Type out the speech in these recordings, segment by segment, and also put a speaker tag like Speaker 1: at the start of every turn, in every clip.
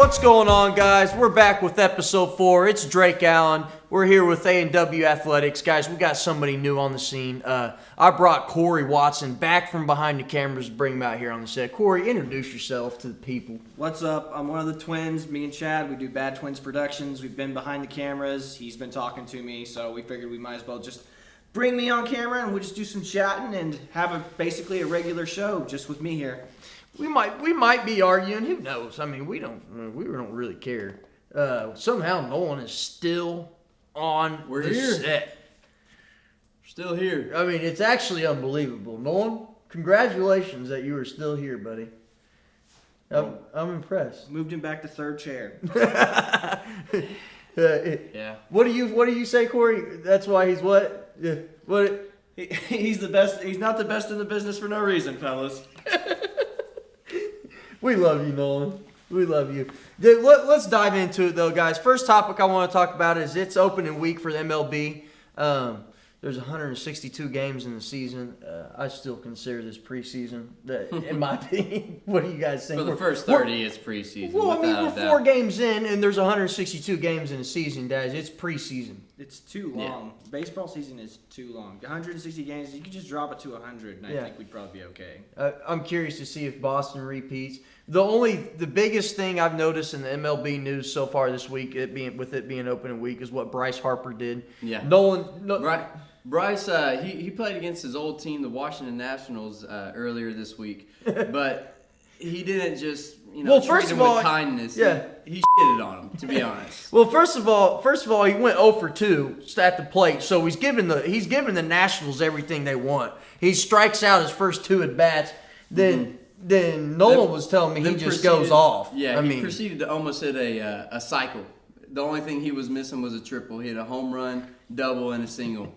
Speaker 1: What's going on, guys? We're back with episode 4. It's Drake Allen. We're here with A&W Athletics. Guys, we got somebody new on the scene. I brought Corey Watson back from behind the cameras to bring him out here on the set. Corey, introduce yourself to the people.
Speaker 2: What's up? I'm one of the twins. Me and Chad, we do Bad Twins Productions. We've been behind the cameras. He's been talking to me, so we figured we might as well just bring me on camera and we'll just do some chatting and have basically a regular show just with me here.
Speaker 1: We might be arguing. Who knows? I mean, we don't really care. Somehow Nolan is still on set.
Speaker 3: We're still here.
Speaker 1: I mean, it's actually unbelievable. Nolan, congratulations that you are still here, buddy. I'm impressed.
Speaker 2: Moved him back to third chair.
Speaker 3: Yeah.
Speaker 1: What do you say, Corey? That's why he's what? Yeah. What?
Speaker 2: He's the best. He's not the best in the business for no reason, fellas.
Speaker 1: We love you, Nolan. We love you. Let's dive into it, though, guys. First topic I want to talk about is it's opening week for the MLB. There's 162 games in the season. I still consider this preseason, in my opinion. What do you guys think?
Speaker 3: For the first 30, it's preseason.
Speaker 1: Well, I mean, we're 4 games in, and there's 162 games in a season, guys. It's preseason.
Speaker 2: It's too long. Yeah. Baseball season is too long. 160 games, you could just drop it to 100, and I think we'd probably be okay.
Speaker 1: I'm curious to see if Boston repeats. The biggest thing I've noticed in the MLB news so far this week, with it being opening week, is what Bryce Harper did.
Speaker 3: Yeah.
Speaker 1: Right.
Speaker 3: Bryce, he played against his old team, the Washington Nationals, earlier this week, but he didn't just treat him with kindness.
Speaker 1: Yeah.
Speaker 3: He shitted on him, to be honest.
Speaker 1: Well, first of all, he went 0 for 2 at the plate, so he's giving the Nationals everything they want. He strikes out his first 2 at bats, then Nolan was telling me he just goes off.
Speaker 3: Yeah, he proceeded to almost hit a cycle. The only thing he was missing was a triple. He hit a home run, double, and a single.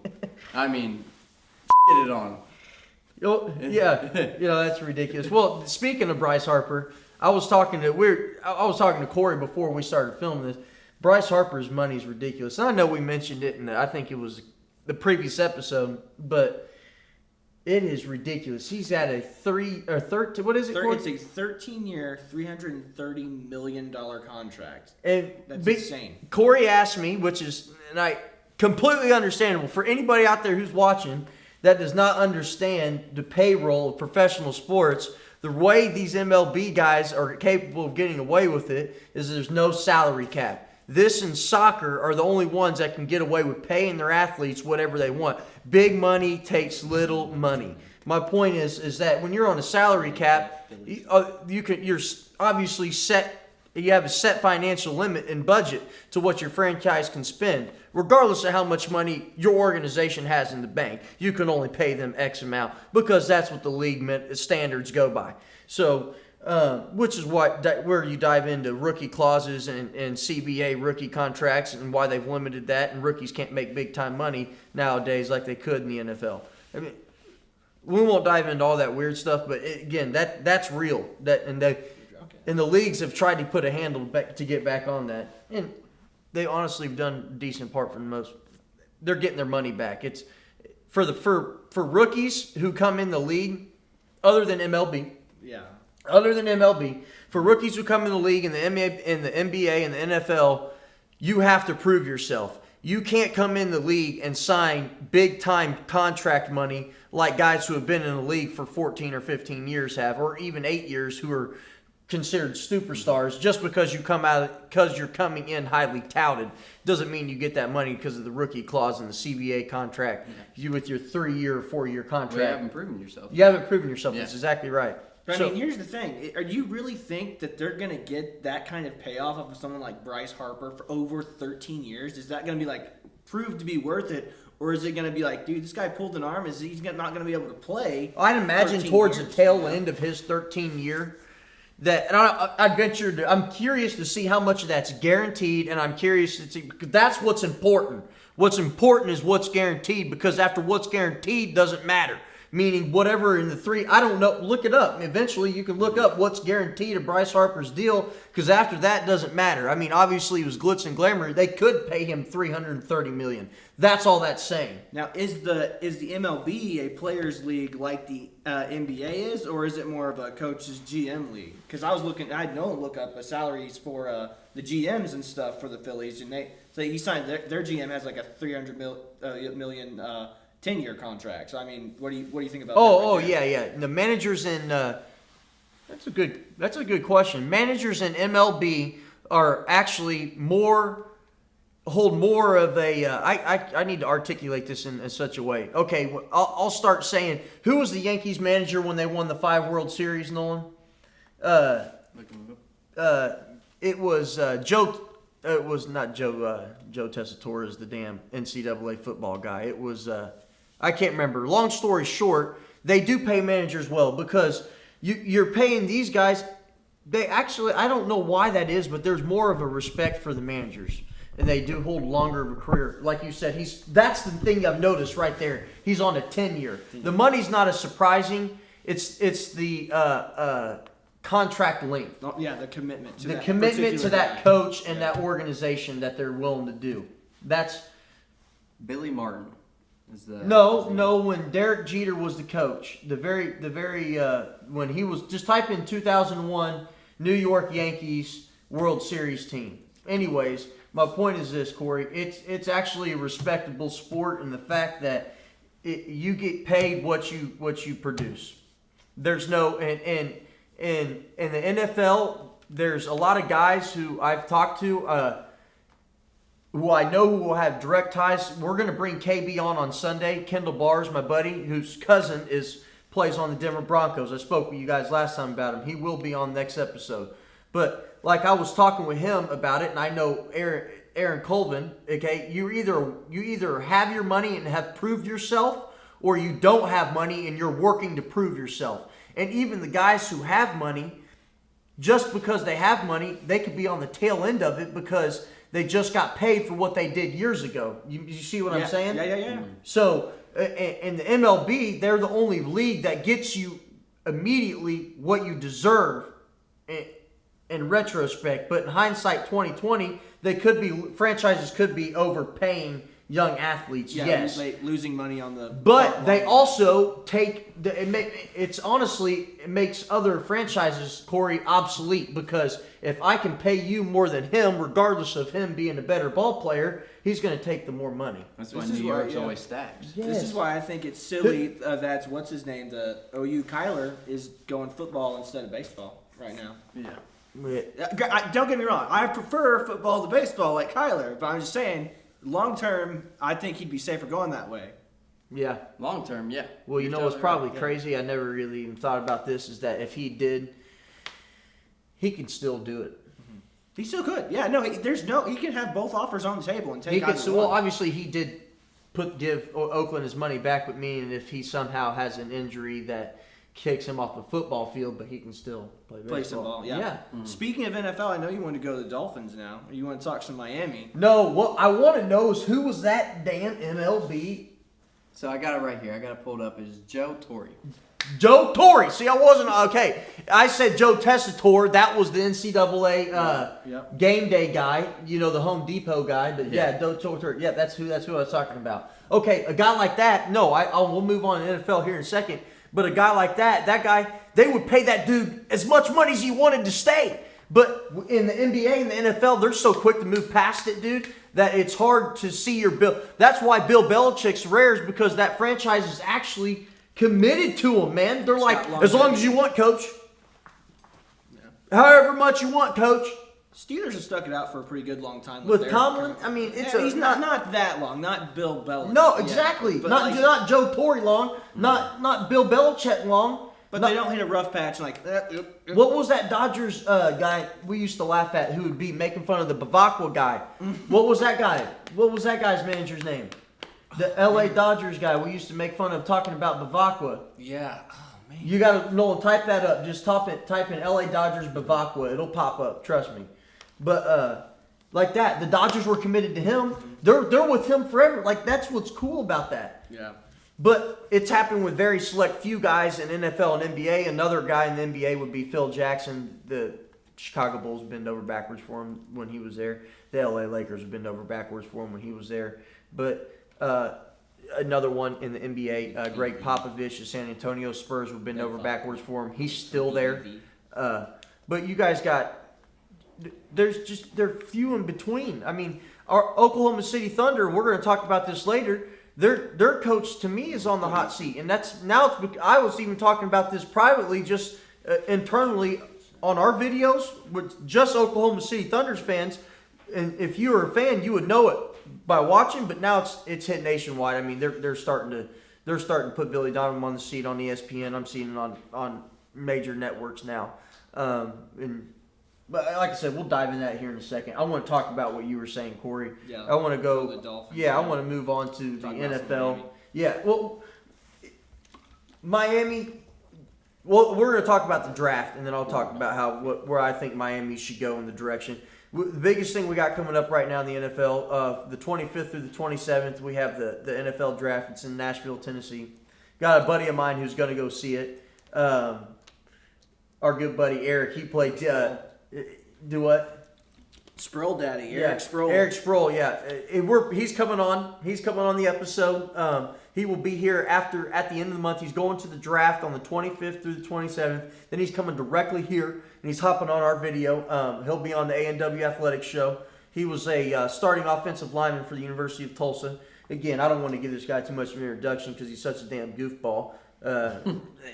Speaker 3: I mean, shit it on him.
Speaker 1: Yeah, that's ridiculous. Well, speaking of Bryce Harper, I was talking to Corey before we started filming this. Bryce Harper's money is ridiculous. And I know we mentioned it, and I think it was the previous episode, but it is ridiculous. He's at a 13. What is it?
Speaker 2: It's a 13-year, $330 million contract.
Speaker 1: And
Speaker 2: that's insane.
Speaker 1: Corey asked me, and I completely understandable for anybody out there who's watching that does not understand the payroll of professional sports. The way these MLB guys are capable of getting away with it is there's no salary cap. This and soccer are the only ones that can get away with paying their athletes whatever they want. Big money takes little money. My point is that when you're on a salary cap, you're obviously set. You have a set financial limit and budget to what your franchise can spend. Regardless of how much money your organization has in the bank, you can only pay them X amount because that's what the league standards go by. So, which is where you dive into rookie clauses and CBA rookie contracts and why they've limited that, and rookies can't make big time money nowadays like they could in the NFL. I mean, we won't dive into all that weird stuff, but that's real. And the leagues have tried to put a handle to get back on that, and they honestly have done a decent part for the most. They're getting their money back. It's for rookies who come in the league, other than MLB.
Speaker 2: Yeah.
Speaker 1: Other than MLB, for rookies who come in the league in the NBA and the NFL, you have to prove yourself. You can't come in the league and sign big-time contract money like guys who have been in the league for 14 or 15 years have, or even 8 years who are considered superstars. Just because you're coming in highly touted doesn't mean you get that money because of the rookie clause in the CBA contract. You with your 3-year or 4-year contract.
Speaker 3: Well, you haven't proven yourself.
Speaker 1: You haven't proven yourself.
Speaker 3: Yeah.
Speaker 1: That's exactly right.
Speaker 2: But I mean, here's the thing. Do you really think that they're going to get that kind of payoff of someone like Bryce Harper for over 13 years? Is that going to be proved to be worth it? Or is it going to be dude, this guy pulled an arm. He's not going to be able to play?
Speaker 1: I'd imagine towards the tail end of his 13 year. I'm curious to see how much of that's guaranteed, and I'm curious to see, because that's what's important. What's important is what's guaranteed, because after what's guaranteed doesn't matter. meaning whatever in the three. I don't know. Look it up. Eventually, you can look up what's guaranteed of Bryce Harper's deal, because after that doesn't matter. I mean, obviously, it was glitz and glamour. They could pay him $330 million. That's all that's saying.
Speaker 2: Now, is the MLB a players' league like the NBA is, or is it more of a coaches GM league? Because I had Nolan look up the salaries for the GMs and stuff for the Phillies, and he signed their GM has like a $300 million 10-year contract. So I mean, what do you think about that?
Speaker 1: Yeah. The managers in that's a good question. Managers in MLB are actually hold more of a. I need to articulate this in such a way. Okay, I'll start saying, who was the Yankees manager when they won the 5 World Series, Nolan? It was Joe. It was not Joe. Joe Tessitore is the damn NCAA football guy. It was. I can't remember. Long story short, they do pay managers well, because you're paying these guys. They actually, I don't know why that is, but there's more of a respect for the managers, and they do hold longer of a career. Like you said, that's the thing I've noticed right there. He's on a 10-year. The money's not as surprising. It's the contract length.
Speaker 2: Oh, yeah, the commitment to
Speaker 1: that coach and that organization that they're willing to do. That's
Speaker 3: Billy Martin is the
Speaker 1: no. When Derek Jeter was the coach, the very when he was, just type in 2001 New York Yankees World Series team. Anyways, my point is this, Corey. It's actually a respectable sport in the fact that you get paid what you produce. There's no in the NFL. There's a lot of guys who I've talked to, who I know who will have direct ties. We're going to bring KB on Sunday. Kendall Bars, my buddy, whose cousin plays on the Denver Broncos. I spoke with you guys last time about him. He will be on the next episode. But like I was talking with him about it, and I know Aaron Colvin. Okay, you either have your money and have proved yourself, or you don't have money and you're working to prove yourself. And even the guys who have money, just because they have money, they could be on the tail end of it because they just got paid for what they did years ago. You see what I'm saying?
Speaker 2: Yeah.
Speaker 1: So in the MLB, they're the only league that gets you immediately what you deserve in retrospect. But in hindsight 2020, franchises could be overpaying young athletes.
Speaker 2: Yeah,
Speaker 1: yes,
Speaker 2: losing money on the.
Speaker 1: But they also it makes other franchises, Corey, obsolete, because if I can pay you more than him, regardless of him being a better ball player, he's going to take the more money.
Speaker 3: That's why New York's always stacked.
Speaker 1: Yes.
Speaker 2: This is why I think it's silly that's what's his name, the OU Kyler is going football instead of baseball right now.
Speaker 3: Yeah.
Speaker 2: Don't get me wrong. I prefer football to baseball like Kyler, but I'm just saying, long term, I think he'd be safer going that way.
Speaker 1: Yeah.
Speaker 3: Long term, yeah.
Speaker 1: Well, you know what's probably crazy? I never really even thought about this, is that if he did, he can still do it.
Speaker 2: He still could. Yeah, no, he can have both offers on the table and take either one.
Speaker 1: Well, obviously he did give Oakland his money back, with meaning if he somehow has an injury that kicks him off the football field, but he can still play
Speaker 2: some ball. Yeah.
Speaker 1: Mm-hmm.
Speaker 2: Speaking of NFL, I know you want to go to the Dolphins now. Or you want to talk some Miami?
Speaker 1: No, what I want to know is, who was that damn MLB?
Speaker 3: So I got it right here. I got it pulled up. It's Joe Torre.
Speaker 1: Joe Torre. See, I wasn't okay. I said Joe Tessitore. That was the NCAA game day guy. You know, the Home Depot guy. But Joe Torre. Yeah, that's who I was talking about. Okay, a guy like that. No, we'll move on to NFL here in a second. But a guy like that guy, they would pay that dude as much money as he wanted to stay. But in the NBA and the NFL, they're so quick to move past it, dude, that it's hard to see your bill. That's why Bill Belichick's rare, is because that franchise is actually committed to him, man. They're like, as long as you want, coach. Yeah. However much you want, coach.
Speaker 2: Steelers have stuck it out for a pretty good long time.
Speaker 1: With Tomlin, I mean,
Speaker 2: he's not that long. Not Bill Belichick.
Speaker 1: No, exactly.
Speaker 2: Yeah,
Speaker 1: not Joe Torre long. Not Bill Belichick long.
Speaker 2: But they don't hit a rough patch like that.
Speaker 1: What was that Dodgers guy we used to laugh at, who would be making fun of the Bavacqua guy? What was that guy? What was that guy's manager's name? The LA Dodgers guy we used to make fun of, talking about Bavacqua.
Speaker 2: Yeah. Oh, man.
Speaker 1: You got to, Nolan, type that up. Just type in LA Dodgers Bavacqua. It'll pop up. Trust me. But like that, the Dodgers were committed to him. They're with him forever. Like, that's what's cool about that.
Speaker 2: Yeah.
Speaker 1: But it's happened with very select few guys in NFL and NBA. Another guy in the NBA would be Phil Jackson. The Chicago Bulls bend over backwards for him when he was there. The LA Lakers bend over backwards for him when he was there. But another one in the NBA, Greg Popovich, the San Antonio Spurs would bend over backwards for him. He's still there. But you guys they're few in between. I mean, our Oklahoma City Thunder, we're going to talk about this later. Their coach, to me, is on the hot seat. And I was even talking about this privately, just internally on our videos with just Oklahoma City Thunder's fans. And if you were a fan, you would know it by watching. But now it's hit nationwide. I mean, they're starting to put Billy Donovan on the seat on ESPN. I'm seeing it on major networks now. But like I said, we'll dive into that here in a second. I want to talk about what you were saying, Corey.
Speaker 2: Yeah.
Speaker 1: I want to go.
Speaker 2: The Dolphins.
Speaker 1: Yeah, I want to move on to the NFL. Yeah. Well, Miami. Well, we're going to talk about the draft, and then I'll talk about where I think Miami should go in the direction. The biggest thing we got coming up right now in the NFL, the 25th through the 27th, we have the NFL draft. It's in Nashville, Tennessee. Got a buddy of mine who's going to go see it. Our good buddy Eric, he played. Do what?
Speaker 2: Sproul Daddy, Eric Sproul.
Speaker 1: Eric Sproul, yeah. He's coming on. He's coming on the episode. He will be here at the end of the month. He's going to the draft on the 25th through the 27th. Then he's coming directly here, and he's hopping on our video. He'll be on the A&W Athletics show. He was a starting offensive lineman for the University of Tulsa. Again, I don't want to give this guy too much of an introduction because he's such a damn goofball. I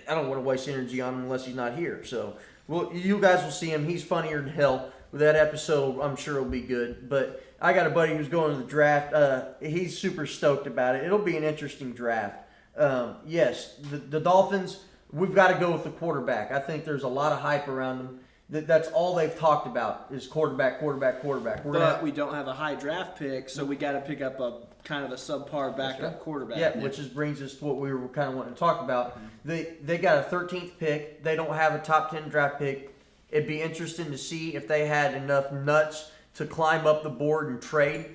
Speaker 1: don't want to waste energy on him unless he's not here. So, well, you guys will see him. He's funnier than hell. With that episode, I'm sure it'll be good. But I got a buddy who's going to the draft. He's super stoked about it. It'll be an interesting draft. Yes, the Dolphins, we've got to go with the quarterback. I think there's a lot of hype around them. That's all they've talked about is quarterback.
Speaker 2: But we don't have a high draft pick, so we got to pick up a kind of a subpar backup quarterback.
Speaker 1: Yeah, which brings us to what we were kind of wanting to talk about. They got a 13th pick. They don't have a top 10 draft pick. It'd be interesting to see if they had enough nuts to climb up the board and trade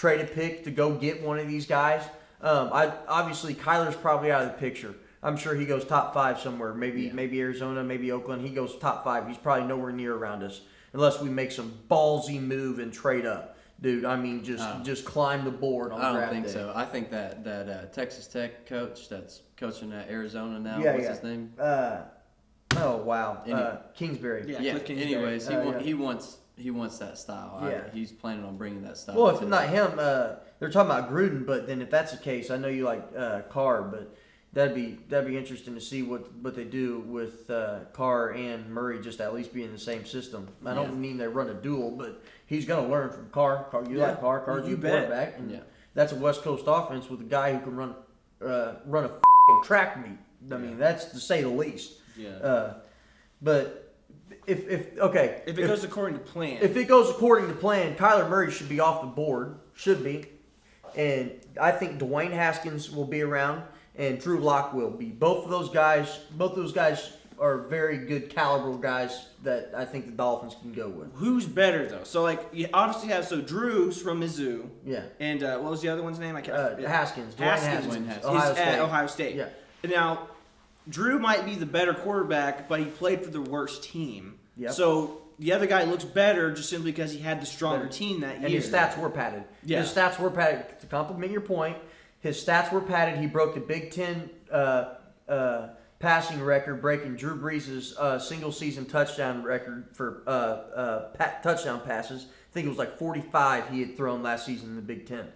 Speaker 1: a pick to go get one of these guys. Obviously, Kyler's probably out of the picture. I'm sure he goes top 5 somewhere. Maybe Arizona, maybe Oakland. He goes top 5. He's probably nowhere near around us unless we make some ballsy move and trade up. Dude, I mean, just climb the board on draft day.
Speaker 3: I don't think so. I think that Texas Tech coach that's coaching at Arizona now, what's his name?
Speaker 1: Oh, wow. Kingsbury.
Speaker 2: Yeah. Kingsbury.
Speaker 3: Anyways, he wants that style.
Speaker 1: Yeah.
Speaker 3: He's planning on bringing that style.
Speaker 1: Well, if not him, they're talking about Gruden. But then if that's the case, I know you like Carr, but that'd be interesting to see what they do with Carr and Murray, just at least be in the same system. I don't mean they run a duel, but he's going to learn from Carr. Like Carr. Carr's a quarterback, and that's a West Coast offense with a guy who can run a f***ing track meet. I mean, that's to say the least.
Speaker 2: Yeah.
Speaker 1: But if it
Speaker 2: goes according to plan.
Speaker 1: If it goes according to plan, Kyler Murray should be off the board. Should be. And I think Dwayne Haskins will be around and Drew Lock will be. Both those guys are very good caliber guys that I think the Dolphins can go with.
Speaker 2: Who's better though? So you obviously have Drew's from Mizzou.
Speaker 1: Yeah.
Speaker 2: And what was the other one's name? I can't.
Speaker 1: Haskins.
Speaker 2: Haskins.
Speaker 1: Ohio State.
Speaker 2: At Ohio State.
Speaker 1: Yeah.
Speaker 2: Now, Drew might be the better quarterback, but he played for the worst team.
Speaker 1: Yep.
Speaker 2: So the other guy looks better just simply because he had the stronger team that year.
Speaker 1: And his stats were padded.
Speaker 2: Yeah.
Speaker 1: His stats were padded. To complement your point, his stats were padded. He broke the Big Ten passing record, breaking Drew Brees' single-season touchdown record for touchdown passes. I think it was like 45 he had thrown last season in the Big Ten.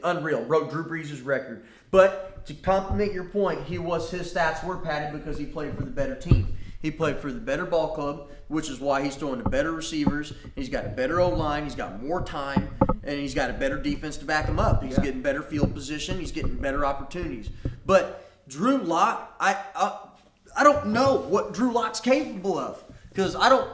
Speaker 1: Unreal. Broke Drew Brees' record. But to complement your point, his stats were padded because he played for the better team. He played for the better ball club, which is why he's throwing to better receivers. He's got a better O-line. He's got more time, and he's got a better defense to back him up. He's getting better field position. He's getting better opportunities. But Drew Lock, I don't know what Drew Lock's capable of because I don't.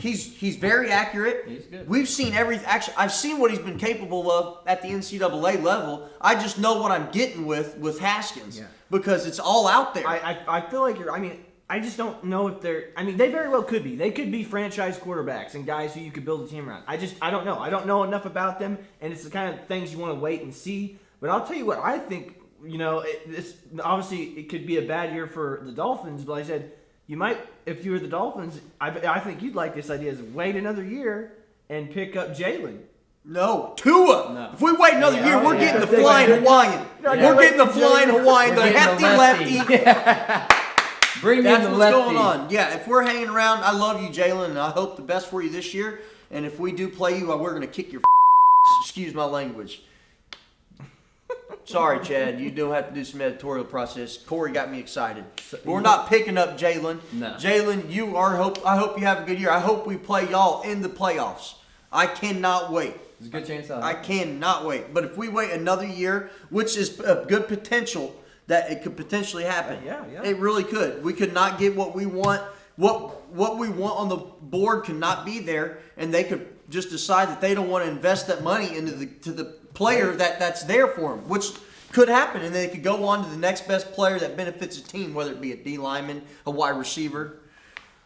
Speaker 1: He's very accurate.
Speaker 3: He's good.
Speaker 1: We've seen everything. Actually, I've seen what he's been capable of at the NCAA level. I just know what I'm getting with Haskins because it's all out there.
Speaker 2: I feel like you're. I mean, I just don't know if they're. I mean, they very well could be. They could be franchise quarterbacks and guys who you could build a team around. I don't know. I don't know enough about them, and it's the kind of things you want to wait and see. But I'll tell you what I think this obviously it could be a bad year for the Dolphins, but like I said, you might, if you were the Dolphins, I think you'd like this idea is wait another year and pick up Jalen.
Speaker 1: No, Tua.
Speaker 3: No.
Speaker 1: If we wait another year, we're getting the
Speaker 2: Yeah.
Speaker 1: flying Hawaiian.
Speaker 2: Yeah.
Speaker 1: We're getting the flying Hawaiian, the
Speaker 3: We're getting
Speaker 1: hefty
Speaker 3: the
Speaker 1: lefty.
Speaker 3: Bring
Speaker 1: That's
Speaker 3: in the
Speaker 1: what's
Speaker 3: lefty.
Speaker 1: going on. Yeah, if we're hanging around, I love you, Jalen, and I hope the best for you this year. And if we do play you, we're going to kick your excuse my language. Sorry, Chad. You do have to do some editorial process. Corey got me excited. But we're not picking up Jalen.
Speaker 3: No.
Speaker 1: Jalen, I hope you have a good year. I hope we play y'all in the playoffs. I cannot wait.
Speaker 3: There's a good chance of
Speaker 1: I
Speaker 3: it.
Speaker 1: cannot wait. But if we wait another year, which is a good potential that it could potentially happen.
Speaker 2: Yeah.
Speaker 1: It really could. We could not get what we want. What we want on the board could not be there, and they could just decide that they don't want to invest that money into the player that's there for them, which could happen, and they could go on to the next best player that benefits the team, whether it be a D lineman, a wide receiver.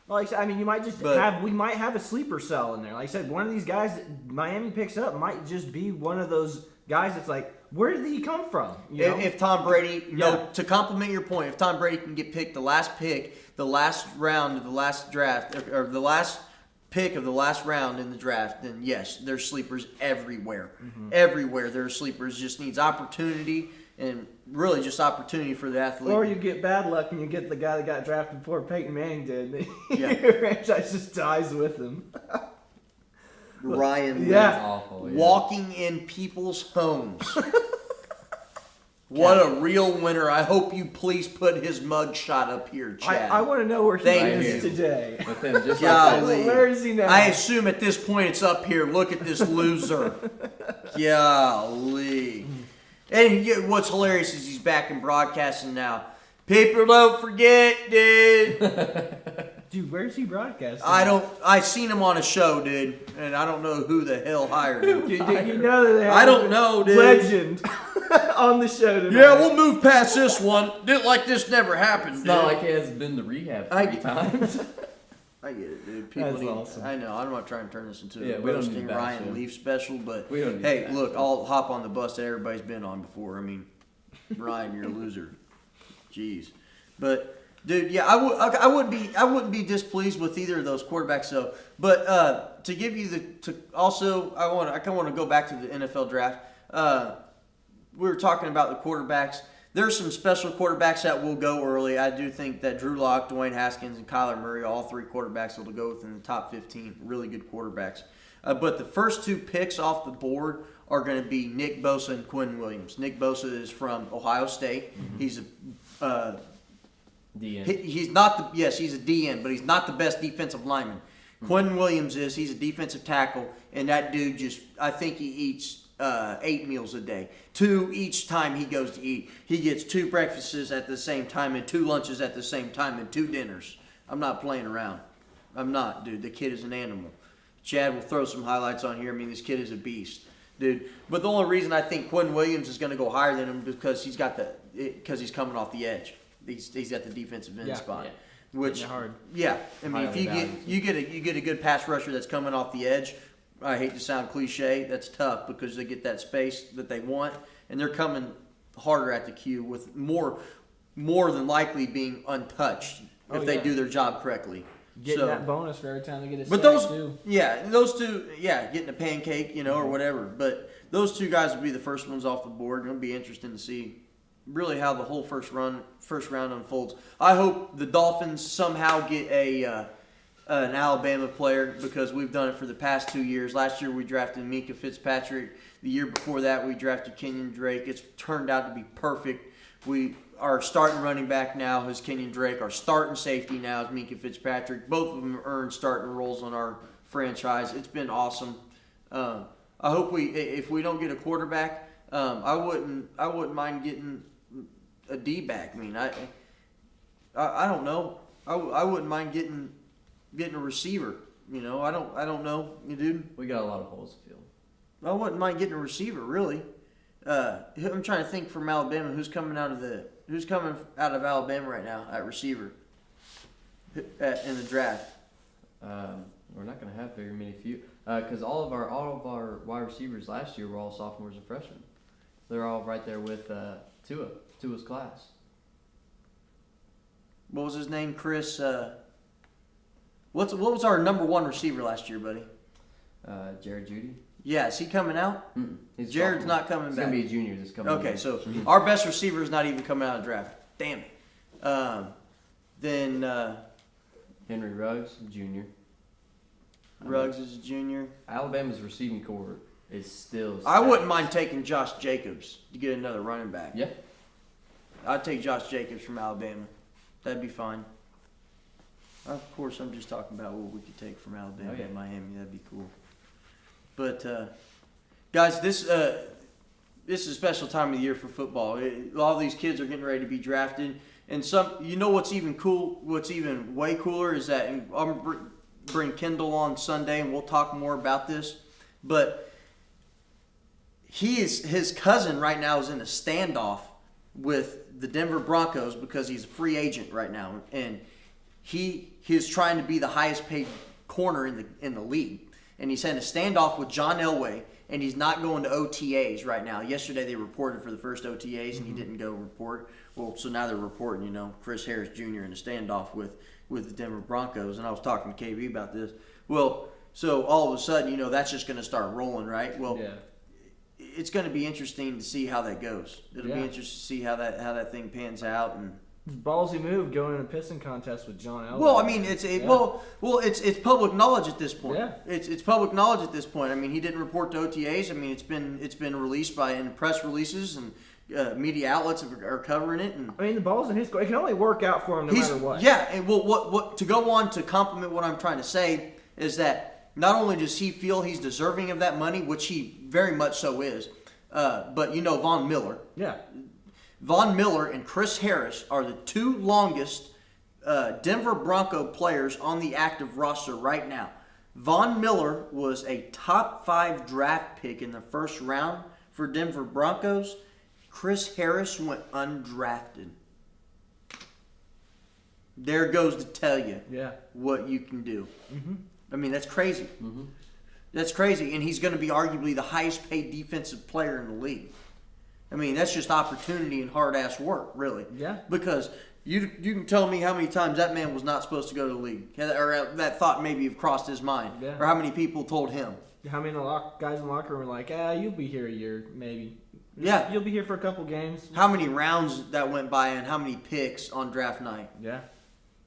Speaker 2: Like I said, I mean, you might just we might have a sleeper cell in there. Like I said, one of these guys that Miami picks up might just be one of those guys that's like, where did he come from? You know?
Speaker 1: If Tom Brady,
Speaker 2: Yeah.
Speaker 1: to complement your point, if Tom Brady can get picked the last round of the last draft, or the last pick of the last round in the draft, then yes, there's sleepers everywhere.
Speaker 2: Mm-hmm.
Speaker 1: Everywhere there are sleepers. Just needs opportunity, and really just opportunity for the athlete.
Speaker 2: Or you get bad luck and you get the guy that got drafted before Peyton Manning did.
Speaker 1: Yeah.
Speaker 2: Your franchise just dies with him.
Speaker 1: Ryan
Speaker 2: Yeah.
Speaker 1: Leaf,
Speaker 3: Awful. Yeah.
Speaker 1: walking in people's homes. What a real winner. I hope you please put his mug shot up here, Chad.
Speaker 2: I want to know where he
Speaker 1: Thank
Speaker 2: is
Speaker 3: you.
Speaker 2: today.
Speaker 3: But then just
Speaker 1: Golly.
Speaker 3: like
Speaker 2: Where is he now?
Speaker 1: I assume at this point it's up here. Look at this loser. Golly. And what's hilarious is he's back in broadcasting now. People don't forget, dude.
Speaker 2: Dude, where's he broadcasting?
Speaker 1: I seen him on a show, dude, and I don't know who the hell hired him.
Speaker 2: Dude, you know that they have
Speaker 1: I don't know, dude.
Speaker 2: legend on the show tonight.
Speaker 1: Yeah, we'll move past this one. Did like this never happened,
Speaker 3: it's
Speaker 1: dude.
Speaker 3: not like he has been to rehab 3 times.
Speaker 1: I get it, dude. People
Speaker 2: That's
Speaker 1: need,
Speaker 2: awesome.
Speaker 1: I know. I'm not trying to turn this into
Speaker 3: Yeah,
Speaker 1: a
Speaker 3: we don't need
Speaker 1: roasting
Speaker 3: to bash
Speaker 1: Ryan
Speaker 3: him.
Speaker 1: Leaf special, but
Speaker 3: We don't need to
Speaker 1: hey,
Speaker 3: bash
Speaker 1: look,
Speaker 3: him.
Speaker 1: I'll hop on the bus that everybody's been on before. I mean, Ryan, you're a loser. Jeez, but dude, yeah, I wouldn't be displeased with either of those quarterbacks though. But to give you also, I kind of want to go back to the NFL draft. We were talking about the quarterbacks. There's some special quarterbacks that will go early. I do think that Drew Lock, Dwayne Haskins, and Kyler Murray, all three quarterbacks will go within the top 15. Really good quarterbacks. But the first two picks off the board are going to be Nick Bosa and Quinn Williams. Nick Bosa is from Ohio State.
Speaker 3: Mm-hmm.
Speaker 1: He's a
Speaker 3: DN.
Speaker 1: he's not the he's a DN, but he's not the best defensive lineman. Quinn Williams he's a defensive tackle, and that dude I think he eats 8 meals a day. 2 each time he goes to eat. He gets 2 breakfasts at the same time and 2 lunches at the same time and 2 dinners. I'm not playing around. I'm not, dude. The kid is an animal. Chad will throw some highlights on here. I mean, this kid is a beast, dude. But the only reason I think Quinn Williams is going to go higher than him because he's coming off the edge. He's at the defensive end spot.
Speaker 3: Yeah.
Speaker 1: Which
Speaker 2: Hitting it hard.
Speaker 1: yeah, I mean, if
Speaker 3: Highly
Speaker 1: you
Speaker 3: valued.
Speaker 1: you get a good pass rusher that's coming off the edge. I hate to sound cliche, that's tough because they get that space that they want, and they're coming harder at the Q with more than likely being untouched if they do their job correctly.
Speaker 2: Getting that bonus for every time they get a
Speaker 1: But
Speaker 2: sack,
Speaker 1: those,
Speaker 2: too.
Speaker 1: those two, getting a pancake, or whatever. But those two guys will be the first ones off the board. It'll be interesting to see really how the whole first round unfolds. I hope the Dolphins somehow get an Alabama player because we've done it for the past 2 years. Last year we drafted Mika Fitzpatrick. The year before that we drafted Kenyon Drake. It's turned out to be perfect. Our starting running back now is Kenyon Drake. Our starting safety now is Mika Fitzpatrick. Both of them earned starting roles on our franchise. It's been awesome. I hope if we don't get a quarterback, I wouldn't mind getting a D-back. I mean, I don't know. I wouldn't mind getting a receiver. I don't know, dude.
Speaker 3: We got a lot of holes to fill.
Speaker 1: I wouldn't mind getting a receiver, really. I'm trying to think from Alabama who's coming out of Alabama right now at receiver in the draft.
Speaker 3: We're not going to have very many few because all of our wide receivers last year were all sophomores and freshmen. They're all right there with Tua's class.
Speaker 1: What was his name? Chris. What was our number 1 receiver last year, buddy?
Speaker 3: Jared Judy.
Speaker 1: Yeah, is he coming out?
Speaker 3: He's
Speaker 1: Jared's
Speaker 3: sophomore.
Speaker 1: not coming
Speaker 3: He's
Speaker 1: back.
Speaker 3: gonna be a junior this coming
Speaker 1: Okay,
Speaker 3: year.
Speaker 1: so our best receiver is not even coming out of the draft. Damn it. Then
Speaker 3: Henry Ruggs, junior.
Speaker 1: Ruggs is a junior.
Speaker 3: Alabama's receiving core is still.
Speaker 1: I wouldn't mind taking Josh Jacobs to get another running back.
Speaker 3: Yeah.
Speaker 1: I'd take Josh Jacobs from Alabama. That'd be fine. Of course, I'm just talking about what we could take from Alabama
Speaker 3: Oh, yeah.
Speaker 1: and Miami. That'd be cool. But guys, this is a special time of the year for football. All these kids are getting ready to be drafted, and what's even cool? What's even way cooler is that, and I'm gonna bring Kendall on Sunday, and we'll talk more about this. But his cousin right now is in a standoff with the Denver Broncos because he's a free agent right now, and he's trying to be the highest paid corner in the league. And he's had a standoff with John Elway, and he's not going to OTAs right now. Yesterday they reported for the first OTAs, and he didn't go report. Well, so now they're reporting, Chris Harris Jr. in a standoff with the Denver Broncos. And I was talking to KB about this. Well, so all of a sudden, that's just going to start rolling, right? Well,
Speaker 3: Yeah.
Speaker 1: it's going to be interesting to see how that goes. It'll be interesting to see how that thing pans out. And
Speaker 4: It's a ballsy move going in a pissing contest with John Elway.
Speaker 1: well, I mean, it's public knowledge at this point.
Speaker 4: Yeah.
Speaker 1: It's public knowledge at this point. I mean, he didn't report to OTAs. I mean, it's been released in press releases, and media outlets are covering it. And
Speaker 4: I mean, the ball's in his court. It can only work out for him no matter what.
Speaker 1: yeah. And what to go on to compliment what I'm trying to say is that not only does he feel he's deserving of that money, which he very much so is, but Von Miller.
Speaker 4: Yeah.
Speaker 1: Von Miller and Chris Harris are the 2 longest Denver Bronco players on the active roster right now. Von Miller was a top 5 draft pick in the first round for Denver Broncos. Chris Harris went undrafted. There goes to tell you what you can do. Mm-hmm. I mean, that's crazy. Mm-hmm. That's crazy. And he's going to be arguably the highest paid defensive player in the league. I mean, that's just opportunity and hard-ass work, really.
Speaker 4: Yeah.
Speaker 1: Because you can tell me how many times that man was not supposed to go to the league. Or that thought maybe have crossed his mind.
Speaker 4: Yeah.
Speaker 1: Or how many people told him.
Speaker 4: How many guys in the locker room were like, you'll be here a year, maybe.
Speaker 1: Yeah.
Speaker 4: You'll be here for a couple games.
Speaker 1: How many rounds that went by and how many picks on draft night.
Speaker 4: Yeah.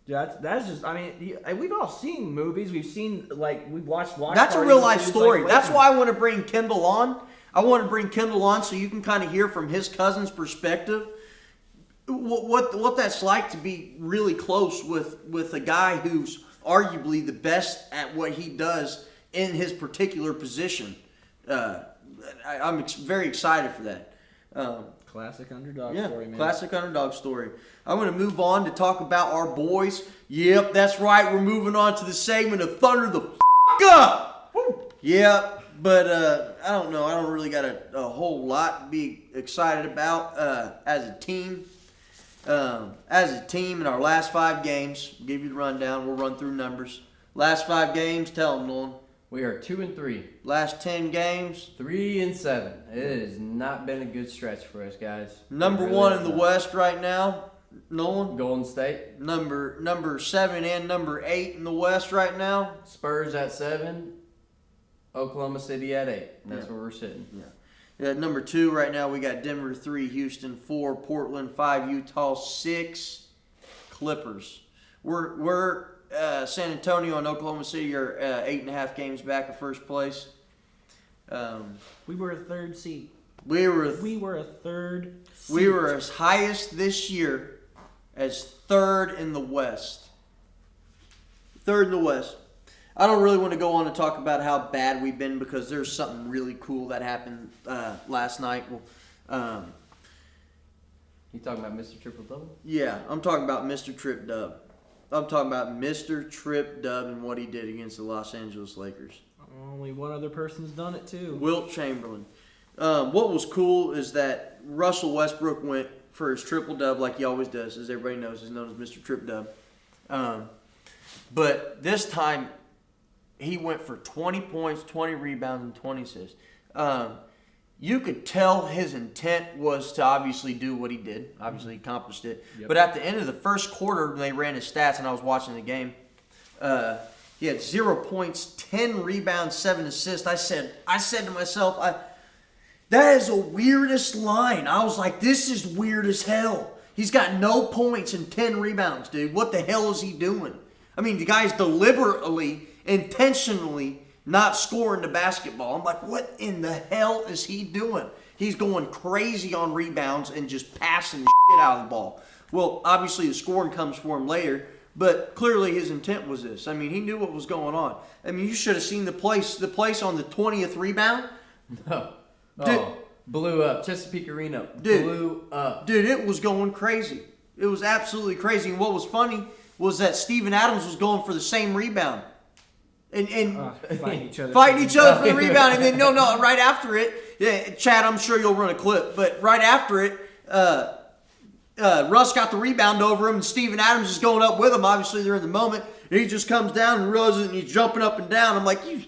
Speaker 4: Yeah, that's just, I mean, we've all seen movies. We've seen, we've watched
Speaker 1: That's a
Speaker 4: parties
Speaker 1: real
Speaker 4: and
Speaker 1: life
Speaker 4: movies
Speaker 1: story.
Speaker 4: like
Speaker 1: That's
Speaker 4: Waking.
Speaker 1: why I want to bring Kendall on. I want to bring Kendall on so you can kind of hear from his cousin's perspective what that's like to be really close with a guy who's arguably the best at what he does in his particular position. I'm very excited for that.
Speaker 4: Classic underdog
Speaker 1: Yeah,
Speaker 4: story, man.
Speaker 1: classic underdog story. I'm going to move on to talk about our boys. Yep, that's right. We're moving on to the segment of Thunder the up. Woo. Yep, but I don't know. I don't really got a whole lot to be excited about as a team. As a team in our last 5 games, give you the rundown. We'll run through numbers. Last 5 games, tell them, Nolan.
Speaker 3: We are 2-3.
Speaker 1: Last 10 games,
Speaker 3: 3-7. It has not been a good stretch for us, guys.
Speaker 1: number
Speaker 3: It really
Speaker 1: 1
Speaker 3: has
Speaker 1: in the
Speaker 3: not.
Speaker 1: West right now, Nolan.
Speaker 3: Golden State.
Speaker 1: Number 7 and number 8 in the West right now.
Speaker 3: Spurs at 7. Oklahoma City at 8. That's
Speaker 1: Yeah.
Speaker 3: where we're sitting.
Speaker 1: Yeah, number 2 right now we got Denver 3, Houston 4, Portland 5, Utah 6, Clippers. We're San Antonio and Oklahoma City are 8.5 games back of first place.
Speaker 4: We were a third seed.
Speaker 1: We were
Speaker 4: a third seed.
Speaker 1: we were as highest this year as 3rd in the West. 3rd in the West. I don't really want to go on and talk about how bad we've been because there's something really cool that happened last night. Well,
Speaker 3: You talking about Mr. Triple Double?
Speaker 1: yeah, I'm talking about Mr. Trip Dub. I'm talking about Mr. Trip Dub and what he did against the Los Angeles Lakers.
Speaker 4: Only one other person's done it too.
Speaker 1: Wilt Chamberlain. What was cool is that Russell Westbrook went for his triple dub like he always does, as everybody knows. He's known as Mr. Trip Dub. But this time, he went for 20 points, 20 rebounds, and 20 assists. you could tell his intent was to obviously do what he did. Obviously, he accomplished it.
Speaker 4: Yep.
Speaker 1: But at the end of the first quarter, when they ran his stats, and I was watching the game, he had 0 points, 10 rebounds, 7 assists. I said to myself, that is the weirdest line. I was like, this is weird as hell. He's got no points and 10 rebounds, dude. What the hell is he doing? I mean, the guy's deliberately, intentionally not scoring the basketball. I'm like, what in the hell is he doing? He's going crazy on rebounds and just passing the shit out of the ball. Well, obviously the scoring comes for him later, but clearly his intent was this. I mean, he knew what was going on. I mean, you should have seen the place on the 20th rebound.
Speaker 3: Oh,
Speaker 1: Dude.
Speaker 3: blew up. Chesapeake Arena
Speaker 1: Dude.
Speaker 3: blew up.
Speaker 1: Dude, it was going crazy. It was absolutely crazy. And what was funny was that Steven Adams was going for the same rebound. And
Speaker 4: Fighting each other.
Speaker 1: fighting each other for the rebound. And then, no, right after it, yeah, Chad, I'm sure you'll run a clip, but right after it, Russ got the rebound over him, and Steven Adams is going up with him. Obviously, they're in the moment. And he just comes down and realizes it, and he's jumping up and down. I'm like, you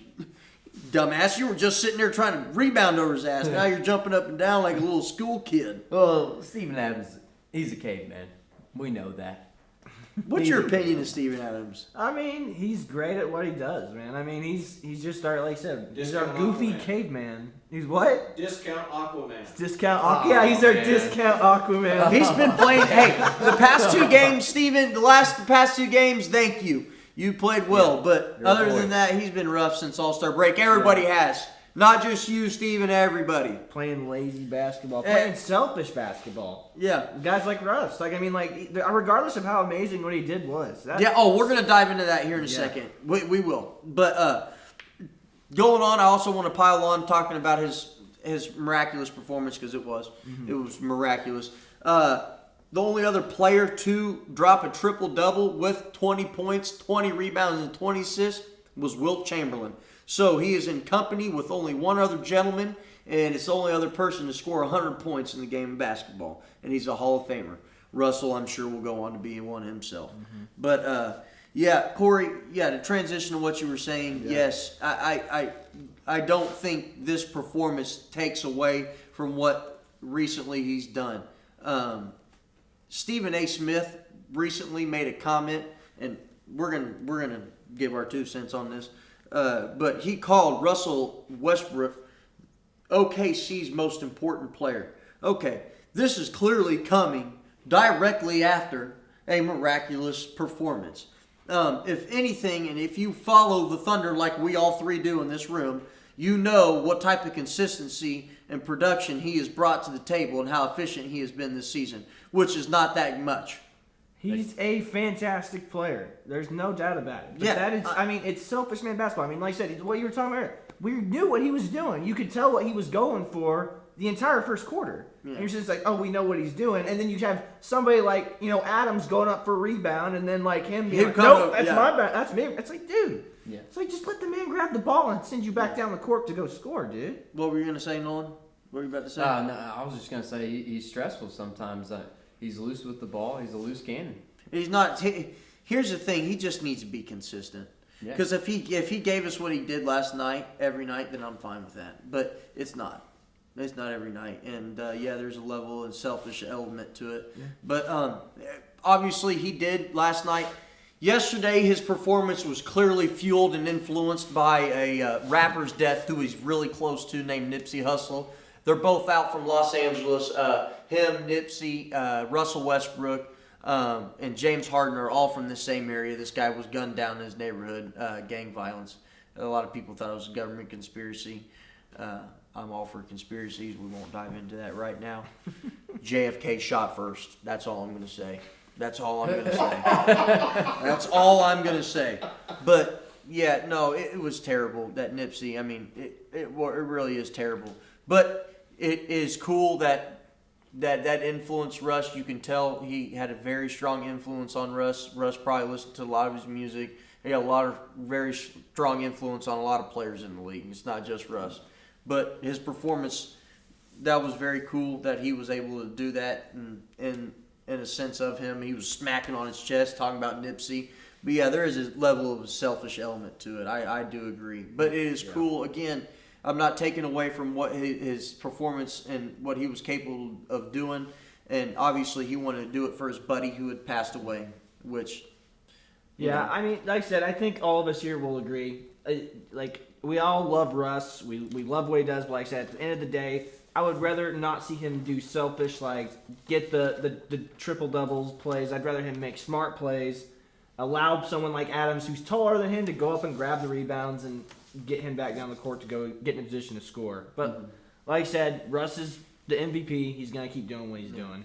Speaker 1: dumbass, you were just sitting there trying to rebound over his ass. Now you're jumping up and down like a little school kid.
Speaker 3: Well, Steven Adams, he's a caveman. We know that.
Speaker 1: What's your opinion of Steven Adams?
Speaker 4: I mean, he's great at what he does, man. I mean, he's just our, like I said, he's our
Speaker 2: Discount
Speaker 4: goofy
Speaker 2: Aquaman.
Speaker 4: caveman. He's what?
Speaker 2: Discount Aquaman.
Speaker 4: Discount
Speaker 3: Oh,
Speaker 4: yeah, he's our
Speaker 3: man.
Speaker 4: discount Aquaman.
Speaker 1: He's been playing. Hey, the past two games, Steven, the past two games, thank you. You played well, but
Speaker 3: You're a
Speaker 1: other
Speaker 3: boy.
Speaker 1: than that, he's been rough since All-Star break. Everybody has. Not just you, Steven, everybody.
Speaker 4: Playing lazy basketball,
Speaker 1: Eh.
Speaker 4: playing selfish basketball.
Speaker 1: Yeah.
Speaker 4: Guys like Russ, like I mean, like regardless of how amazing what he did was. That's,
Speaker 1: Yeah, we're going to dive into that here in a second. We will. But going on, I also want to pile on talking about his miraculous performance, because it was. It was miraculous. The only other player to drop a triple-double with 20 points, 20 rebounds, and 20 assists was Wilt Chamberlain. So he is in company with only one other gentleman, and it's the only other person to score 100 points in the game of basketball. And he's a Hall of Famer. Russell, I'm sure, will go on to be one himself. But, yeah, Corey, to transition to what you were saying, yes, I don't think this performance takes away from what recently he's done. Stephen A. Smith recently made a comment, and we're gonna give our 2 cents on this. But he called Russell Westbrook OKC's most important player. Okay, this is clearly coming directly after a miraculous performance. If anything, and if you follow the Thunder like we all three do in this room, you know what type of consistency and production he has brought to the table and how efficient he has been this season, which is not that much.
Speaker 4: He's a fantastic player. There's no doubt about it. But
Speaker 1: Yeah,
Speaker 4: that is, I mean, it's selfish man basketball. I mean, like I said, what you were talking about, we knew what he was doing. You could tell what he was going for the entire first quarter.
Speaker 1: Yeah.
Speaker 4: And you're just like, oh, we know what he's doing. And then you have somebody like, Adams going up for a rebound, and then like him being
Speaker 1: Him
Speaker 4: like,
Speaker 1: coming
Speaker 4: nope,
Speaker 1: up,
Speaker 4: that's
Speaker 1: yeah.
Speaker 4: my bad. That's me. It's like, dude.
Speaker 3: Yeah.
Speaker 4: It's like, just let the man grab the ball and send you back down the court to go score, dude.
Speaker 1: What were you gonna say, Nolan? What were you about to say?
Speaker 3: No, I was just gonna say he's stressful sometimes. He's loose with the ball. He's a loose cannon.
Speaker 1: He's not. Here's the thing. He just needs to be consistent.
Speaker 3: Yeah.
Speaker 1: Because if he gave us what he did last night, every night, then I'm fine with that. But it's not. It's not every night. And there's a level and selfish element to it. Yeah. But obviously he did last night. Yesterday his performance was clearly fueled and influenced by a rapper's death who he's really close to, named Nipsey Hussle. They're both out from Los Angeles. Him, Nipsey, Russell Westbrook, and James Harden are all from the same area. This guy was gunned down in his neighborhood, gang violence. A lot of people thought it was a government conspiracy. I'm all for conspiracies. We won't dive into that right now. JFK shot first. That's all I'm going to say. That's all I'm going to say. That's all I'm going to say. But, yeah, no, it was terrible, that Nipsey. I mean, it really is terrible. But it is cool that influenced Russ. You can tell he had a very strong influence on Russ. Russ probably listened to a lot of his music. He had a lot of very strong influence on a lot of players in the league. It's not just Russ. But his performance, that was very cool that he was able to do that. And in a sense of him, he was smacking on his chest, talking about Nipsey. But yeah, there is a level of a selfish element to it. I do agree. But it is cool. Again, I'm not taking away from what his performance and what he was capable of doing. And obviously, he wanted to do it for his buddy who had passed away, which.
Speaker 4: Yeah, I mean, like I said, I think all of us here will agree. We all love Russ. We love what he does, but like I said, at the end of the day, I would rather not see him do selfish, get the triple doubles plays. I'd rather him make smart plays, allow someone like Adams, who's taller than him, to go up and grab the rebounds and get him back down the court to go get in a position to score. But like I said, Russ is the MVP. He's gonna keep doing what he's doing.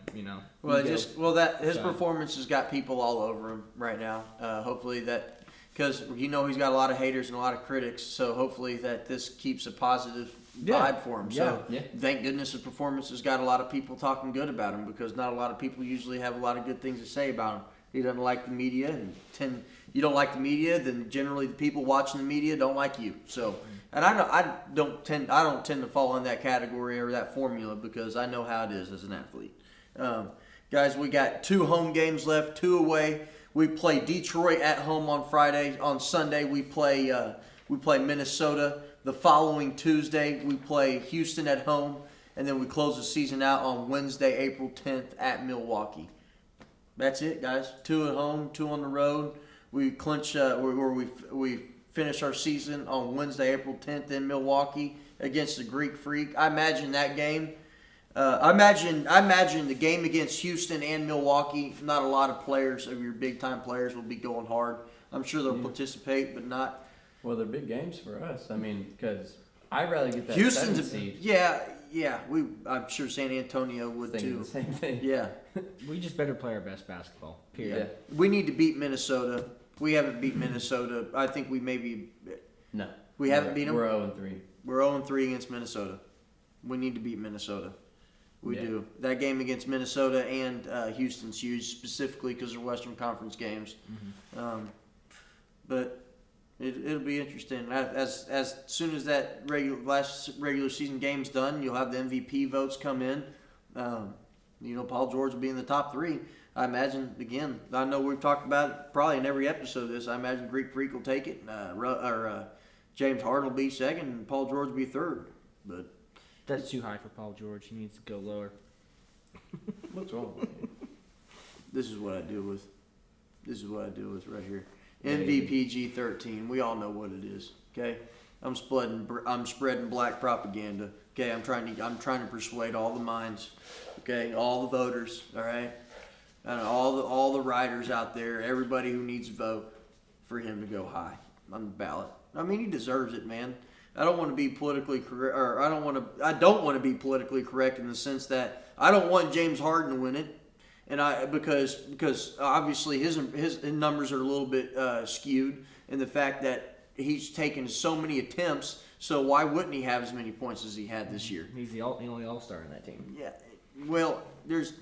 Speaker 1: Well, his performance has got people all over him right now. Hopefully that. Because he's got a lot of haters and a lot of critics, so hopefully that this keeps a positive vibe for him. So thank goodness his performance has got a lot of people talking good about him, because not a lot of people usually have a lot of good things to say about him. He doesn't like the media, and you don't like the media, then generally the people watching the media don't like you. So, and I don't tend to fall in that category or that formula, because I know how it is as an athlete. Guys, we got 2 home games left, 2 away. We play Detroit at home on Friday. On Sunday, we play Minnesota. The following Tuesday, we play Houston at home, and then we close the season out on Wednesday, April 10th at Milwaukee. That's it, guys. 2 at home, 2 on the road. We clinch, we finish our season on Wednesday, April 10th in Milwaukee against the Greek Freak. I imagine that game. I imagine the game against Houston and Milwaukee, not a lot of players of your big-time players will be going hard. I'm sure they'll participate, but not.
Speaker 3: Well, they're big games for us. I mean, because I'd rather get that
Speaker 1: Houston's
Speaker 3: 7th seed.
Speaker 1: Yeah. I'm sure San Antonio would too.
Speaker 3: The same thing.
Speaker 1: Yeah.
Speaker 4: We just better play our best basketball. Period.
Speaker 3: Yeah.
Speaker 1: We need to beat Minnesota. We haven't beat Minnesota. I think we maybe.
Speaker 3: No.
Speaker 1: We haven't beat them.
Speaker 3: We're 0-3.
Speaker 1: We're 0-3 against Minnesota. We need to beat Minnesota. We do. That game against Minnesota and Houston's huge, specifically because they're Western Conference games. Mm-hmm. But it'll be interesting. As soon as that last regular season game's done, you'll have the MVP votes come in. Paul George will be in the top 3. I imagine, again, I know we've talked about it probably in every episode of this. I imagine Greek Freak will take it. James Harden will be second, and Paul George will be third. But
Speaker 4: that's too high for Paul George. He needs to go lower.
Speaker 3: What's wrong with you?
Speaker 1: This is what I deal with. Right here. MVP G13. We all know what it is. Okay, I'm spreading black propaganda. Okay, I'm trying to persuade all the minds. Okay, all the voters. All right, and all the writers out there. Everybody who needs a vote for him to go high on the ballot. I mean, he deserves it, man. I don't want to be politically correct, or I don't want to be politically correct in the sense that I don't want James Harden to win it, and because obviously his numbers are a little bit skewed in the fact that he's taken so many attempts. So why wouldn't he have as many points as he had this year?
Speaker 4: He's the only All-Star in that team.
Speaker 1: Yeah, well, he is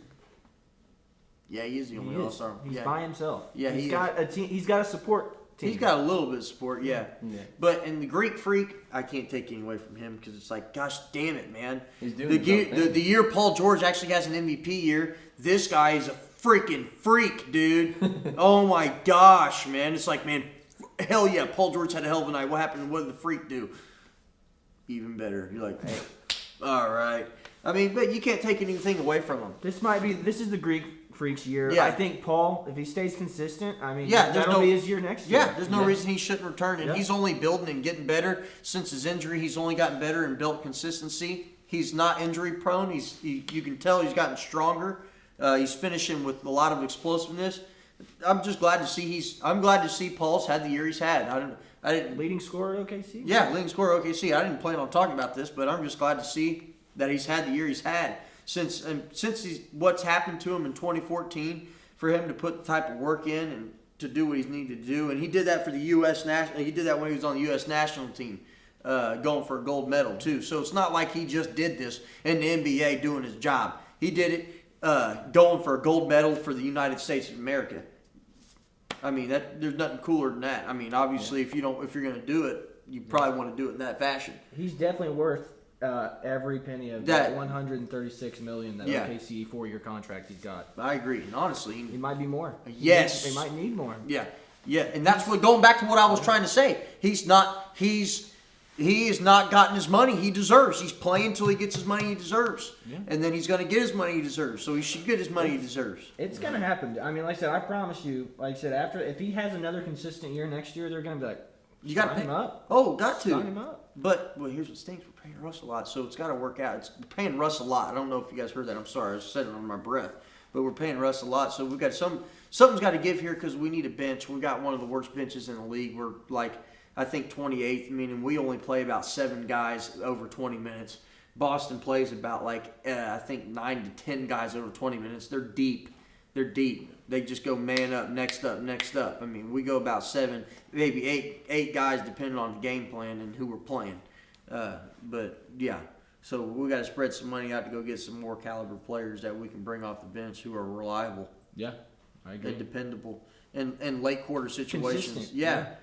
Speaker 1: the only All-Star.
Speaker 4: He's by himself.
Speaker 1: Yeah,
Speaker 4: he's got a team. He's got a support.
Speaker 1: He's got a little bit of support, yeah. But in the Greek Freak, I can't take any away from him because it's like, gosh damn it, man.
Speaker 3: He's doing
Speaker 1: the year Paul George actually has an MVP year, this guy is a freaking freak, dude. Oh my gosh, man. It's like, man, hell yeah, Paul George had a hell of a night. What happened? What did the Freak do? Even better. You're like, hey, all right. I mean, but you can't take anything away from him.
Speaker 4: This is the Greek Freak's year.
Speaker 1: Yeah.
Speaker 4: I think Paul, if he stays consistent,
Speaker 1: yeah,
Speaker 4: that'll be his year next year.
Speaker 1: Yeah, there's no reason he shouldn't return, and he's only building and getting better. Since his injury, he's only gotten better and built consistency. He's not injury prone. You can tell he's gotten stronger. He's finishing with a lot of explosiveness. I'm just glad to see Paul's had the year he's had. I didn't
Speaker 4: leading scorer OKC.
Speaker 1: Yeah, leading scorer OKC. I didn't plan on talking about this, but I'm just glad to see that he's had the year he's had. Since what's happened to him in 2014, for him to put the type of work in and to do what he's needed to do, and he did that for the U.S. national. He did that when he was on the U.S. national team, going for a gold medal too. So it's not like he just did this in the NBA doing his job. He did it going for a gold medal for the United States of America. I mean, there's nothing cooler than that. I mean, obviously, if you're going to do it, you probably want to do it in that fashion.
Speaker 4: He's definitely worth every penny of that $136 million that OKC 4-year contract he's got.
Speaker 1: I agree, and honestly,
Speaker 4: he might be more.
Speaker 1: Yes,
Speaker 4: they might need more.
Speaker 1: Yeah, and that's what going back to what I was trying to say. He's He has not gotten his money he deserves. He's playing until he gets his money he deserves.
Speaker 4: Yeah.
Speaker 1: And then he's going to get his money he deserves. So he should get his money he deserves.
Speaker 4: It's gonna happen. I mean, like I said, I promise you. Like I said, if he has another consistent year next year, they're gonna be like,
Speaker 1: You got to
Speaker 4: sign
Speaker 1: pay
Speaker 4: him up.
Speaker 1: Oh, got to.
Speaker 4: Sign him up.
Speaker 1: But here's what stinks: we're paying Russ a lot, so it's got to work out. We're paying Russ a lot. I don't know if you guys heard that. I'm sorry, I said it under my breath. But we're paying Russ a lot, so we got something's got to give here because we need a bench. We got one of the worst benches in the league. We're like, I think 28th, meaning we only play about 7 guys over 20 minutes. Boston plays about I think 9 to 10 guys over 20 minutes. They're deep. They just go man up, next up, next up. I mean, we go about 7, maybe 8 guys depending on the game plan and who we're playing. But yeah, so we got to spread some money out to go get some more caliber players that we can bring off the bench who are reliable
Speaker 4: Yeah, I
Speaker 1: and dependable in late quarter situations.
Speaker 4: Consistent,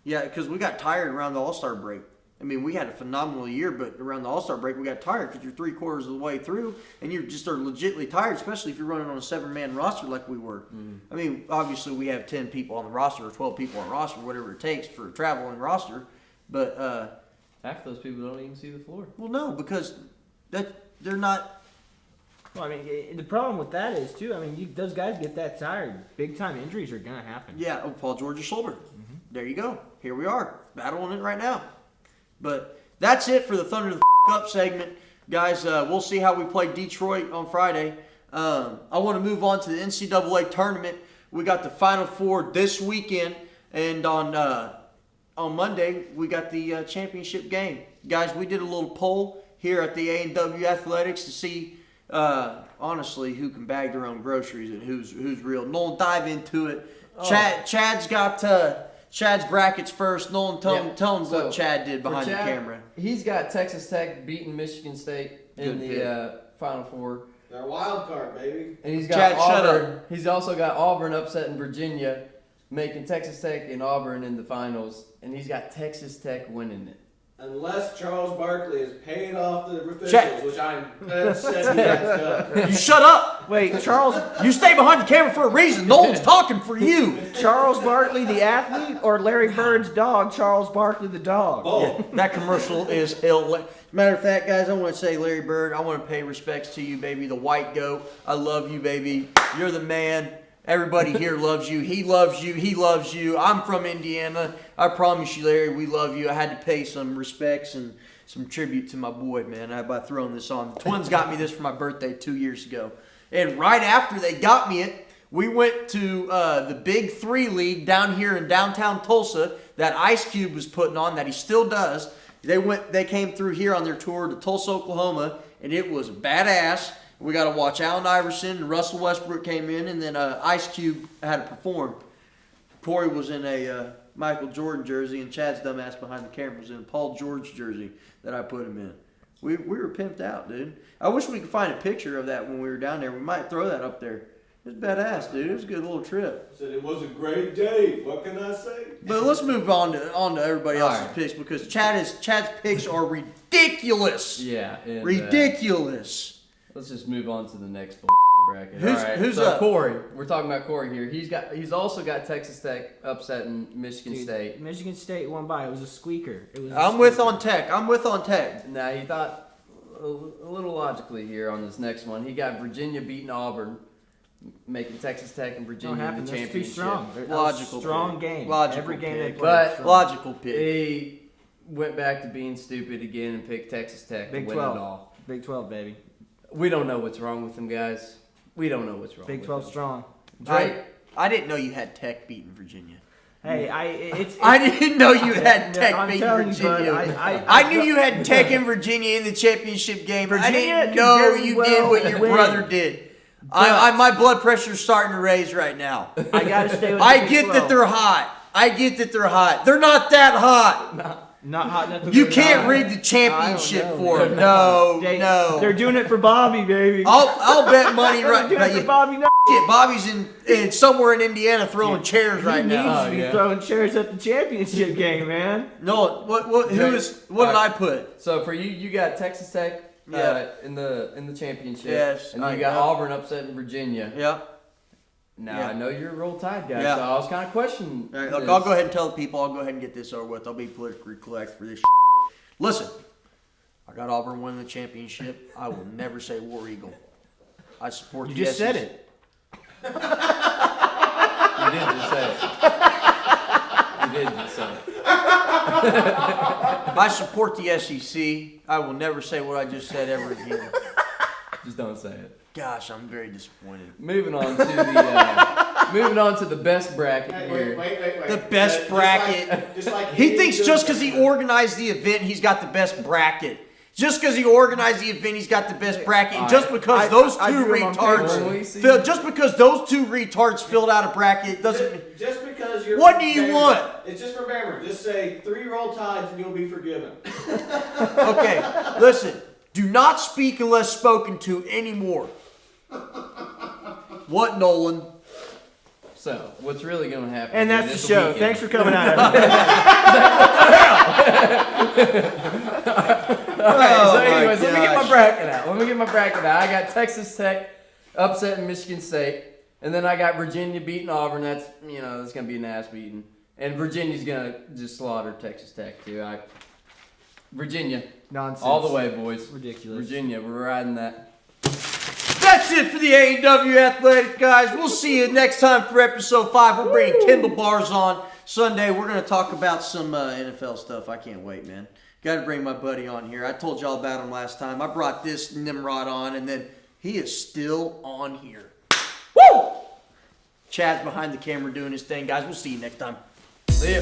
Speaker 1: Yeah, because we got tired around the All-Star break. I mean, we had a phenomenal year, but around the All-Star break, we got tired because you're 3/4 of the way through, and you just are legitimately tired, especially if you're running on a 7-man roster like we were. I mean, obviously, we have 10 people on the roster or 12 people on the roster, whatever it takes for a traveling roster. But,
Speaker 3: Half those people don't even see the floor.
Speaker 1: well, no, because they're not.
Speaker 4: Well, I mean, the problem with that is too. I mean, those guys get that tired. Big time injuries are gonna happen.
Speaker 1: Yeah, Paul George's shoulder. There you go. Here we are, battling it right now. But that's it for the Thunder the Up segment. Guys, we'll see how we play Detroit on Friday. I want to move on to the NCAA tournament. We got the Final Four this weekend, and on Monday, we got the championship game. Guys, we did a little poll here at the A&W Athletics to see, honestly, who can bag their own groceries and who's real. Nolan, dive into it. Chad's got Chad's brackets first. Nolan, tell him what Chad did behind the camera.
Speaker 3: He's got Texas Tech beating Michigan State in the Final Four.
Speaker 5: They're a wild card, baby.
Speaker 3: And he's got
Speaker 1: Chad, shut
Speaker 3: Auburn. He's also got Auburn upsetting Virginia, making Texas Tech and Auburn in the finals. And he's got Texas Tech winning it.
Speaker 5: Unless Charles Barkley has paid off the officials,
Speaker 1: Check.
Speaker 5: which I'm said he has done.
Speaker 1: You shut up.
Speaker 4: Wait, Charles
Speaker 1: You stay behind the camera for a reason. Nolan's talking for you.
Speaker 4: Charles Barkley the athlete or Larry Bird's dog, Charles Barkley the dog?
Speaker 5: Both.
Speaker 1: That commercial is hilarious. Matter of fact, guys, I want to say, Larry Bird, I want to pay respects to you, baby, the white goat. I love you, baby. You're the man. Everybody here loves you. He loves you. He loves you. I'm from Indiana. I promise you, Larry, we love you. I had to pay some respects and some tribute to my boy, man, by throwing this on. The Twins got me this for my birthday 2 years ago. And right after they got me it, we went to the Big 3 League down here in downtown Tulsa that Ice Cube was putting on, that he still does. They came through here on their tour to Tulsa, Oklahoma, and it was badass. We got to watch Allen Iverson and Russell Westbrook came in, and then Ice Cube had to perform. Corey was in a Michael Jordan jersey, and Chad's dumbass behind the camera was in a Paul George jersey that I put him in. We were pimped out, dude. I wish we could find a picture of that when we were down there. We might throw that up there. It was badass, dude. It was a good little trip.
Speaker 5: Said it was a great day. What can I say?
Speaker 1: But let's move on to everybody else's
Speaker 3: All right.
Speaker 1: picks because Chad's picks are ridiculous.
Speaker 3: Yeah. And,
Speaker 1: Ridiculous.
Speaker 3: let's just move on to the next bracket.
Speaker 1: Who's
Speaker 3: so
Speaker 1: up?
Speaker 3: Corey. We're talking about Corey here. He's also got Texas Tech upsetting Michigan
Speaker 4: Dude,
Speaker 3: State.
Speaker 4: Michigan State won by. It was a squeaker.
Speaker 1: I'm with on Tech.
Speaker 3: Now he thought a little logically here on this next one. He got Virginia beating Auburn, making Texas Tech and Virginia in the
Speaker 4: That's too
Speaker 3: championship.
Speaker 4: strong.
Speaker 1: Logical
Speaker 4: strong
Speaker 1: pick.
Speaker 4: game.
Speaker 1: Logical
Speaker 4: Every game
Speaker 1: pick.
Speaker 4: they played.
Speaker 3: But-
Speaker 4: was strong.
Speaker 1: Logical pick.
Speaker 3: He went back to being stupid again and picked Texas Tech
Speaker 4: Big
Speaker 3: to win
Speaker 4: 12.
Speaker 3: it all.
Speaker 4: Big 12, baby.
Speaker 3: We don't know what's wrong with them, guys. We don't know what's wrong
Speaker 4: Big
Speaker 3: with
Speaker 4: 12
Speaker 3: them.
Speaker 4: strong.
Speaker 1: I didn't know you had Tech beating Virginia.
Speaker 4: Hey,
Speaker 1: I didn't know you had Tech
Speaker 4: I'm
Speaker 1: beating
Speaker 4: telling you, bud,
Speaker 1: Virginia.
Speaker 4: I
Speaker 1: I knew you had Tech and Virginia in the championship game. I
Speaker 4: Virginia
Speaker 1: didn't
Speaker 4: could
Speaker 1: know
Speaker 4: very
Speaker 1: you
Speaker 4: well
Speaker 1: did what your
Speaker 4: win.
Speaker 1: brother did. My blood pressure's starting to raise right now.
Speaker 4: I gotta stay with.
Speaker 1: I
Speaker 4: the Big
Speaker 1: get
Speaker 4: 12.
Speaker 1: that they're hot. They're not that hot.
Speaker 4: not hot enough. To
Speaker 1: You
Speaker 4: win.
Speaker 1: can't rig the championship
Speaker 4: I don't
Speaker 1: for
Speaker 4: know,
Speaker 1: them.
Speaker 4: man.
Speaker 1: No.
Speaker 4: They're doing it for Bobby, baby.
Speaker 1: I'll bet money
Speaker 4: They're
Speaker 1: right
Speaker 4: doing
Speaker 1: now.
Speaker 4: it for Bobby. No,
Speaker 1: Shit, Bobby's in somewhere in Indiana throwing chairs
Speaker 4: he
Speaker 1: right
Speaker 4: needs
Speaker 1: now.
Speaker 4: to be
Speaker 3: yeah.
Speaker 4: throwing chairs at the championship game, man.
Speaker 1: No, what
Speaker 3: Right.
Speaker 1: did I put?
Speaker 3: So for you got Texas Tech
Speaker 1: Yeah.
Speaker 3: in the championship.
Speaker 1: Yes,
Speaker 3: And
Speaker 1: I
Speaker 3: you got
Speaker 1: know.
Speaker 3: Auburn upsetting Virginia.
Speaker 1: Yeah.
Speaker 3: Now
Speaker 1: Yeah.
Speaker 3: I know you're a Roll Tide guy,
Speaker 1: Yeah.
Speaker 3: so I was kind of questioning.
Speaker 1: All right, look,
Speaker 3: this.
Speaker 1: I'll go ahead and tell the people. I'll go ahead and get this over with. I'll be politically correct for this. Listen, I got Auburn winning the championship. I will never say War Eagle. I support
Speaker 4: You
Speaker 1: the
Speaker 4: just
Speaker 1: SEC.
Speaker 4: said it.
Speaker 3: You did just say it. You did just say it.
Speaker 1: I support the SEC. I will never say what I just said ever again.
Speaker 3: Just don't say it.
Speaker 1: Gosh, I'm very disappointed.
Speaker 3: Moving on to the best bracket here.
Speaker 5: Wait.
Speaker 1: The best bracket.
Speaker 5: Just like
Speaker 1: He thinks just because he organized the event, he's got the best bracket. Just because he organized the event, he's got the best bracket. And just because those
Speaker 4: I
Speaker 1: two
Speaker 4: drew him on paper.
Speaker 1: just because those two retards filled out a bracket doesn't.
Speaker 5: Just because you're.
Speaker 1: What do you
Speaker 5: Bama.
Speaker 1: want?
Speaker 5: It's just for Bama. Just say 3 roll tides and you'll be forgiven.
Speaker 1: Okay, listen. Do not speak unless spoken to anymore. What, Nolan?
Speaker 3: So, what's really going to happen?
Speaker 4: And that's the show.
Speaker 3: Weekend.
Speaker 4: Thanks for coming out, everybody.
Speaker 3: So,
Speaker 1: my
Speaker 3: anyways, let me get my
Speaker 1: gosh.
Speaker 3: bracket out. I got Texas Tech upsetting Michigan State, and then I got Virginia beating Auburn. That's that's gonna be an ass beating, and Virginia's gonna just slaughter Texas Tech too. Virginia,
Speaker 4: Nonsense.
Speaker 3: all the way, boys.
Speaker 4: Ridiculous.
Speaker 3: Virginia, we're riding that.
Speaker 1: That's it for the A&W Athletic, guys. We'll see you next time for episode 5. We're bringing Kendall Bars on Sunday. We're going to talk about some NFL stuff. I can't wait, man. Got to bring my buddy on here. I told y'all about him last time. I brought this Nimrod on, and then he is still on here. Woo! Chad's behind the camera doing his thing, guys. We'll see you next time.
Speaker 3: See ya.